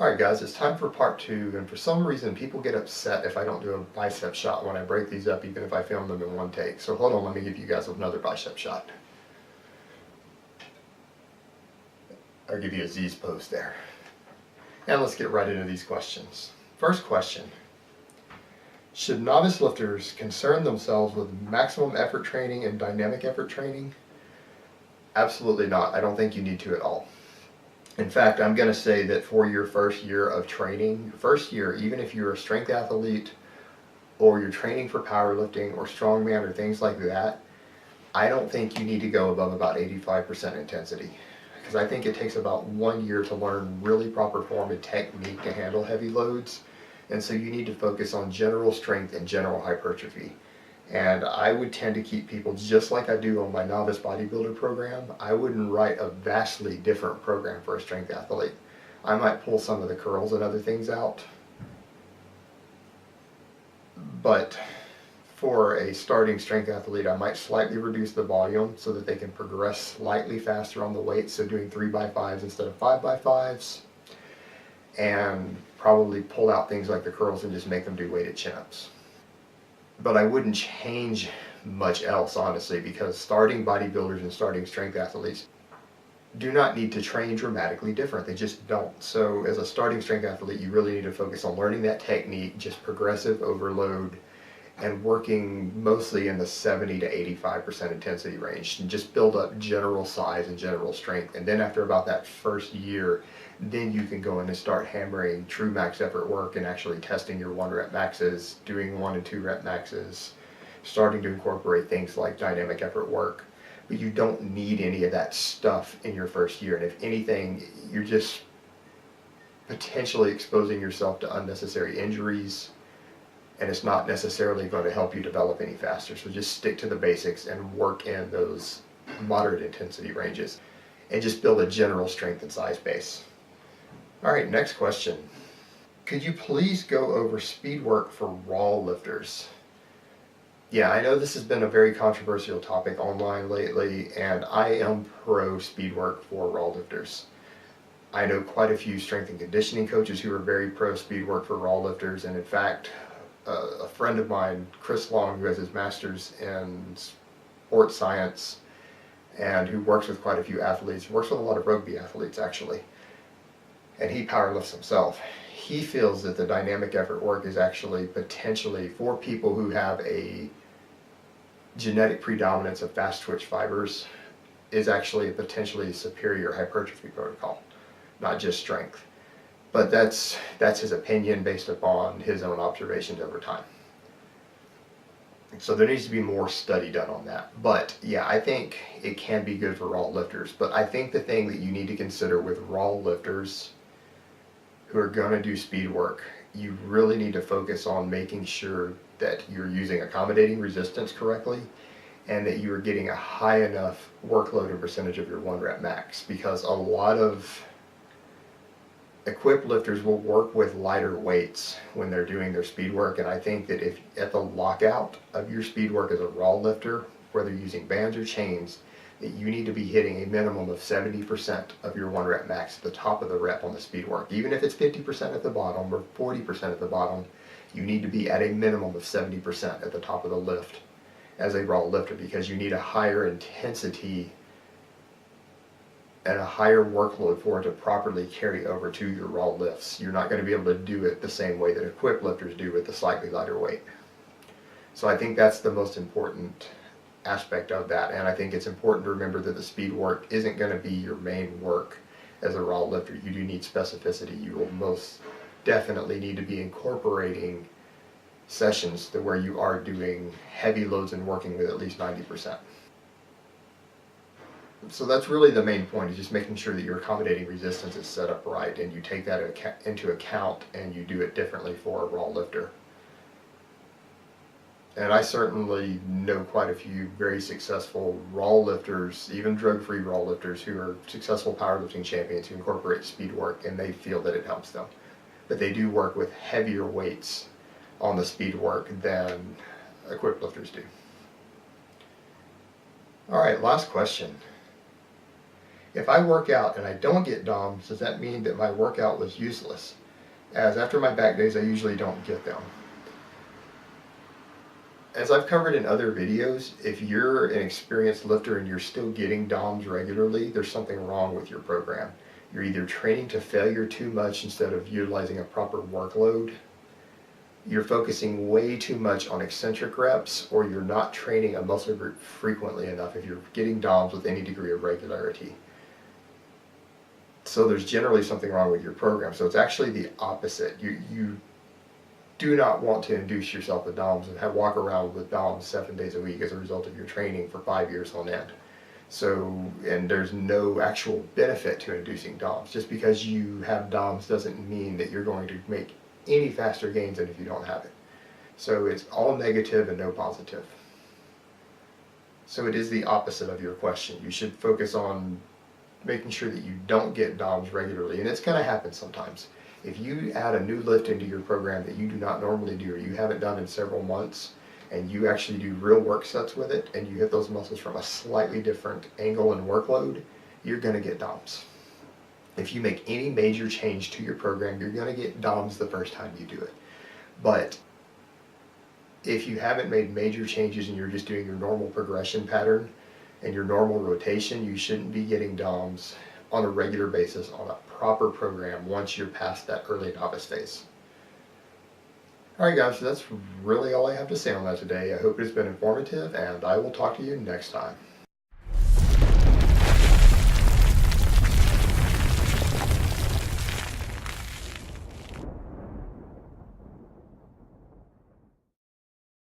Alright guys, it's time for part 2, and for some reason people get upset if I don't do a bicep shot when I break these up, even if I film them in one take. So hold on, let me give you guys another bicep shot. I'll give you a Z's pose there. And let's get right into these questions. First question: should novice lifters concern themselves with maximum effort training and dynamic effort training? Absolutely not. I don't think you need to at all. In fact, I'm going to say that for your first year of training, first year, even if you're a strength athlete or you're training for powerlifting or strongman or things like that, I don't think you need to go above about 85% intensity. Because I think it takes about 1 year to learn really proper form and technique to handle heavy loads. And so you need to focus on general strength and general hypertrophy. And I would tend to keep people just like I do on my novice bodybuilder program. I wouldn't write a vastly different program for a strength athlete. I might pull some of the curls and other things out. But for a starting strength athlete, I might slightly reduce the volume so that they can progress slightly faster on the weight. So doing 3x5s instead of 5x5s. And probably pull out things like the curls and just make them do weighted chin-ups. But I wouldn't change much else, honestly, because starting bodybuilders and starting strength athletes do not need to train dramatically different. They just don't. So as a starting strength athlete, you really need to focus on learning that technique, just progressive overload, and working mostly in the 70 to 85% intensity range, and just build up general size and general strength. And then after about that first year, then you can go in and start hammering true max effort work and actually testing your 1 rep maxes, doing 1 and 2 rep maxes, starting to incorporate things like dynamic effort work. But you don't need any of that stuff in your first year. And if anything, you're just potentially exposing yourself to unnecessary injuries, and it's not necessarily going to help you develop any faster. So just stick to the basics and work in those moderate intensity ranges and just build a general strength and size base. All right, next question. Could you please go over speed work for raw lifters? Yeah, I know this has been a very controversial topic online lately, and I am pro speed work for raw lifters. I know quite a few strength and conditioning coaches who are very pro speed work for raw lifters, and in fact, a friend of mine, Chris Long, who has his master's in sports science and who works with quite a few athletes, works with a lot of rugby athletes actually, and he powerlifts himself. He feels that the dynamic effort work is actually potentially, for people who have a genetic predominance of fast twitch fibers, is actually a potentially superior hypertrophy protocol, not just strength. But that's his opinion based upon his own observations over time. So there needs to be more study done on that. But yeah, I think it can be good for raw lifters. But I think the thing that you need to consider with raw lifters who are going to do speed work, you really need to focus on making sure that you're using accommodating resistance correctly and that you are getting a high enough workload and percentage of your 1 rep max, because a lot of equipped lifters will work with lighter weights when they're doing their speed work. And I think that if at the lockout of your speed work as a raw lifter, whether you're using bands or chains, that you need to be hitting a minimum of 70% of your 1 rep max at the top of the rep on the speed work. Even if it's 50% at the bottom or 40% at the bottom, you need to be at a minimum of 70% at the top of the lift as a raw lifter, because you need a higher intensity and a higher workload for it to properly carry over to your raw lifts. You're not going to be able to do it the same way that equipped lifters do with the slightly lighter weight. So I think that's the most important aspect of that. And I think it's important to remember that the speed work isn't going to be your main work as a raw lifter. You do need specificity. You will most definitely need to be incorporating sessions to where you are doing heavy loads and working with at least 90%. So that's really the main point, is just making sure that your accommodating resistance is set up right and you take that into account and you do it differently for a raw lifter. And I certainly know quite a few very successful raw lifters, even drug-free raw lifters, who are successful powerlifting champions who incorporate speed work, and they feel that it helps them. But they do work with heavier weights on the speed work than equipped lifters do. All right, last question. If I work out and I don't get DOMs, does that mean that my workout was useless? As after my back days, I usually don't get them. As I've covered in other videos, if you're an experienced lifter and you're still getting DOMs regularly, there's something wrong with your program. You're either training to failure too much instead of utilizing a proper workload, you're focusing way too much on eccentric reps, or you're not training a muscle group frequently enough if you're getting DOMs with any degree of regularity. So there's generally something wrong with your program. So it's actually the opposite. You do not want to induce yourself with DOMs and walk around with DOMs 7 days a week as a result of your training for 5 years on end. So, and there's no actual benefit to inducing DOMs. Just because you have DOMs doesn't mean that you're going to make any faster gains than if you don't have it. So it's all negative and no positive. So it is the opposite of your question. You should focus on making sure that you don't get DOMs regularly, and it's going to happen sometimes. If you add a new lift into your program that you do not normally do or you haven't done in several months, and you actually do real work sets with it, and you hit those muscles from a slightly different angle and workload, you're going to get DOMs. If you make any major change to your program, you're going to get DOMs the first time you do it. But if you haven't made major changes and you're just doing your normal progression pattern and your normal rotation, you shouldn't be getting DOMs on a regular basis on a proper program once you're past that early novice phase. Alright guys, so that's really all I have to say on that today. I hope it's been informative, and I will talk to you next time.